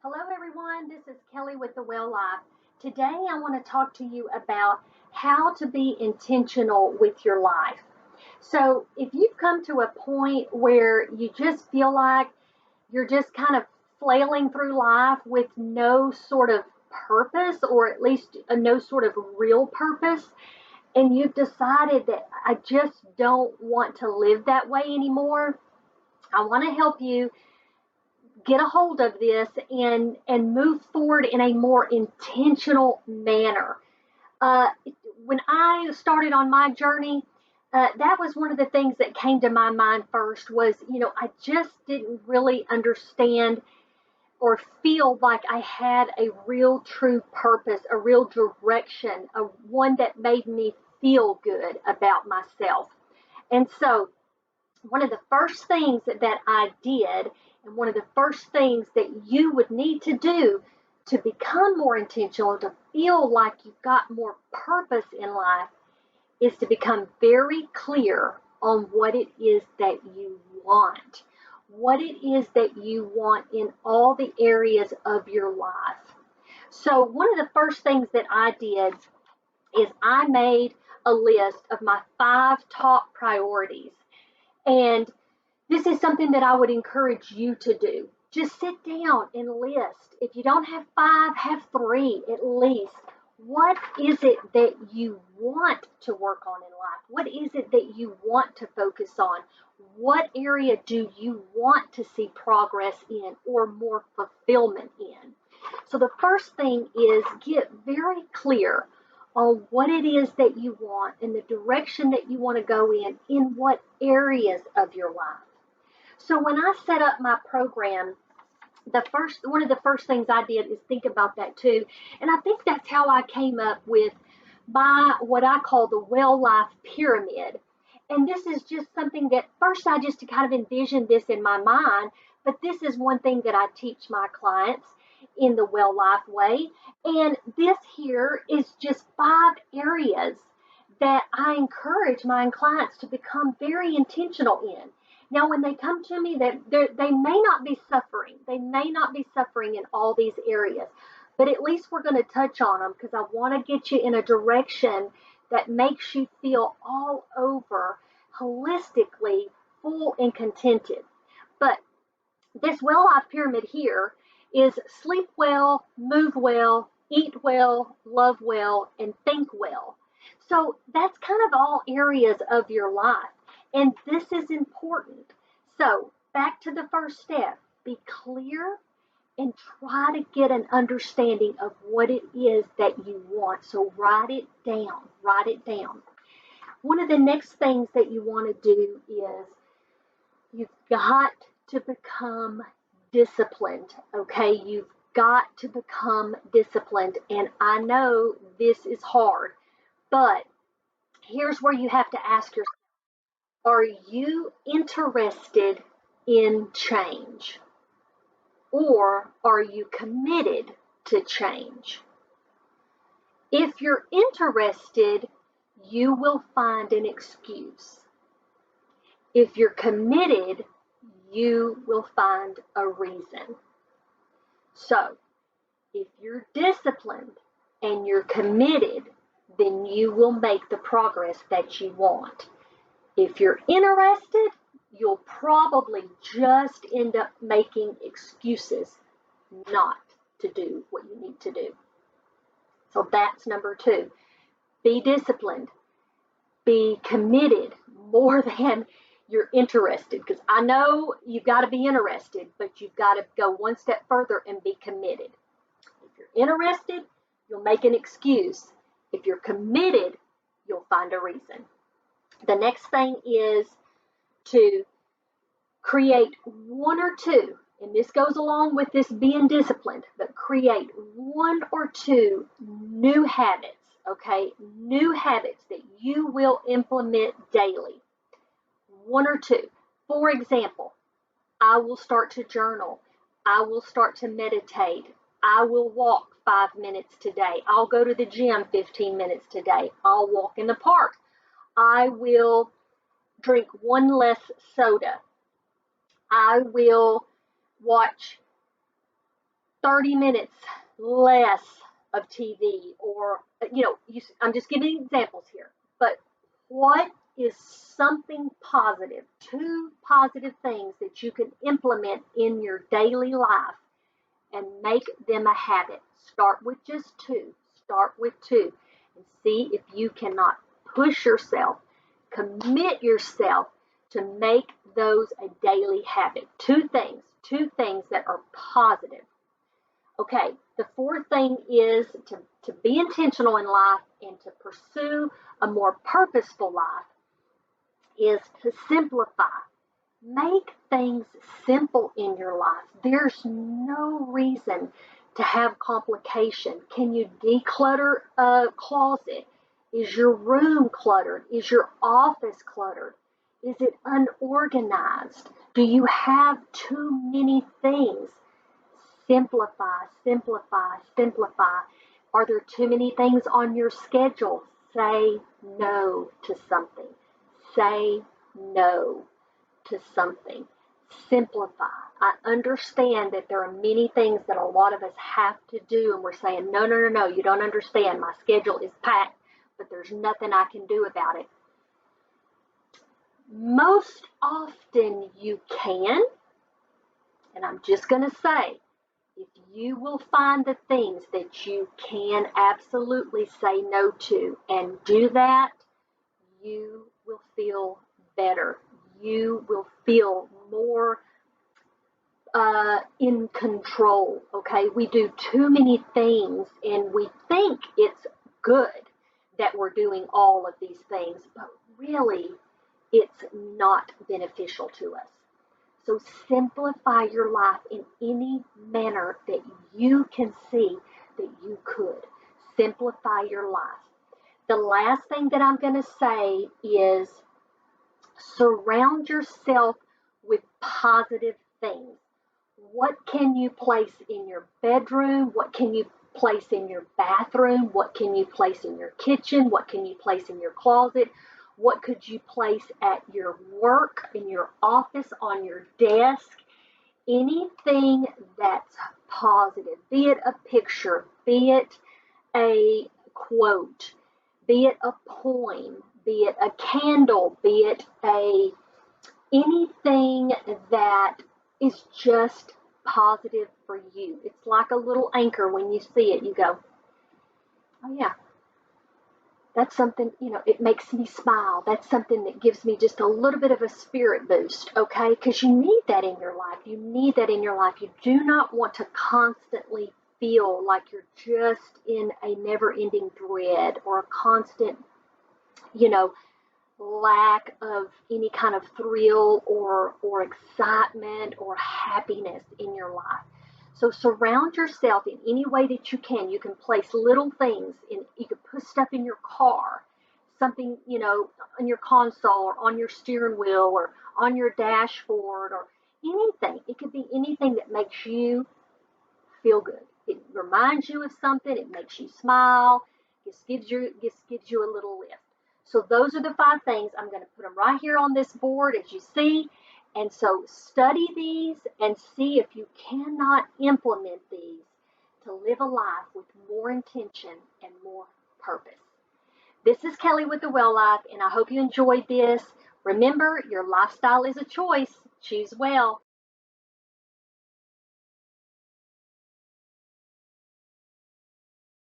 Hello, everyone. This is Kelly with the Well Life. Today, I want to talk to you about how to be intentional with your life. So, if you've come to a point where you just feel like you're just kind of flailing through life with no sort of purpose, or at least no sort of real purpose, and you've decided that I just don't want to live that way anymore, I want to help you get a hold of this and move forward in a more intentional manner. Uh, when I started on my journey, that was one of the things that came to my mind first was, I just didn't really understand or feel like I had a real true purpose, a real direction, a one that made me feel good about myself. And so one of the first things that I did, and one of the first things that you would need to do to become more intentional, to feel like you've got more purpose in life, is to become very clear on what it is that you want. What it is that you want in all the areas of your life. So, one of the first things that I did is I made a list of my 5 top priorities. And this is something that I would encourage you to do. Just sit down and list. If you don't have 5, have 3 at least. What is it that you want to work on in life? What is it that you want to focus on? What area do you want to see progress in or more fulfillment in? So the first thing is get very clear on what it is that you want and the direction that you want to go in what areas of your life. So when I set up my program, the first one of the first things I did is think about that too. And I think that's how I came up with my what I call the well life pyramid. And this is just something that first I just kind of envisioned this in my mind, but this is one thing that I teach my clients in the well life way. And this here is just 5 areas that I encourage my clients to become very intentional in. Now, when they come to me, they may not be suffering. They may not be suffering in all these areas, but at least we're going to touch on them because I want to get you in a direction that makes you feel all over holistically full and contented. But this well life pyramid here is sleep well, move well, eat well, love well, and think well. So that's kind of all areas of your life. And this is important. So back to the first step, be clear and try to get an understanding of what it is that you want. So write it down, write it down. One of the next things that you want to do is you've got to become disciplined, okay? You've got to become disciplined. And I know this is hard, but here's where you have to ask yourself, are you interested in change? Or are you committed to change? If you're interested, you will find an excuse. If you're committed, you will find a reason. So, if you're disciplined and you're committed, then you will make the progress that you want. If you're interested, you'll probably just end up making excuses not to do what you need to do. So that's number 2. Be disciplined. Be committed more than you're interested. Because I know you've got to be interested, but you've got to go one step further and be committed. If you're interested, you'll make an excuse. If you're committed, you'll find a reason. The next thing is to create 1 or 2, and this goes along with this being disciplined, but create 1 or 2 new habits, okay? New habits that you will implement daily. 1 or 2. For example, I will start to journal. I will start to meditate. I will walk 5 minutes today. I'll go to the gym 15 minutes today. I'll walk in the park. I will drink 1 less soda. I will watch 30 minutes less of TV, or, I'm just giving examples here. But what is something positive, two positive things that you can implement in your daily life and make them a habit? Start with just two. Start with two and see if you cannot push yourself, commit yourself to make those a daily habit. Two things that are positive. Okay, the fourth thing is to be intentional in life and to pursue a more purposeful life is to simplify. Make things simple in your life. There's no reason to have complication. Can you declutter a closet? Is your room cluttered? Is your office cluttered? Is it unorganized? Do you have too many things? Simplify, simplify, simplify. Are there too many things on your schedule? Say no to something. Say no to something. Simplify. I understand that there are many things that a lot of us have to do, and we're saying, no, no, no, no, you don't understand. My schedule is packed, but there's nothing I can do about it. Most often you can, and I'm just going to say, if you will find the things that you can absolutely say no to and do that, you will feel better. You will feel more in control. Okay, we do too many things and we think it's good that we're doing all of these things, but really it's not beneficial to us. So simplify your life in any manner that you can see that you could. Simplify your life. The last thing that I'm going to say is surround yourself with positive things. What can you place in your bedroom? What can you place in your bathroom? What can you place in your kitchen? What can you place in your closet? What could you place at your work, in your office, on your desk? Anything that's positive, be it a picture, be it a quote, be it a poem, be it a candle, be it anything that is just positive for you. It's like a little anchor. When you see it, you go, oh yeah, that's something, it makes me smile. That's something that gives me just a little bit of a spirit boost, okay? Because you need that in your life. You need that in your life. You do not want to constantly feel like you're just in a never-ending dread or a constant, you know, lack of any kind of thrill or excitement or happiness in your life. So surround yourself in any way that you can. You can place little things in, you can put stuff in your car, something, on your console or on your steering wheel or on your dashboard or anything. It could be anything that makes you feel good. It reminds you of something, it makes you smile, just gives you a little lift. So those are the 5 things. I'm going to put them right here on this board as you see. And so study these and see if you cannot implement these to live a life with more intention and more purpose. This is Kelly with the Well Life, and I hope you enjoyed this. Remember, your lifestyle is a choice. Choose well.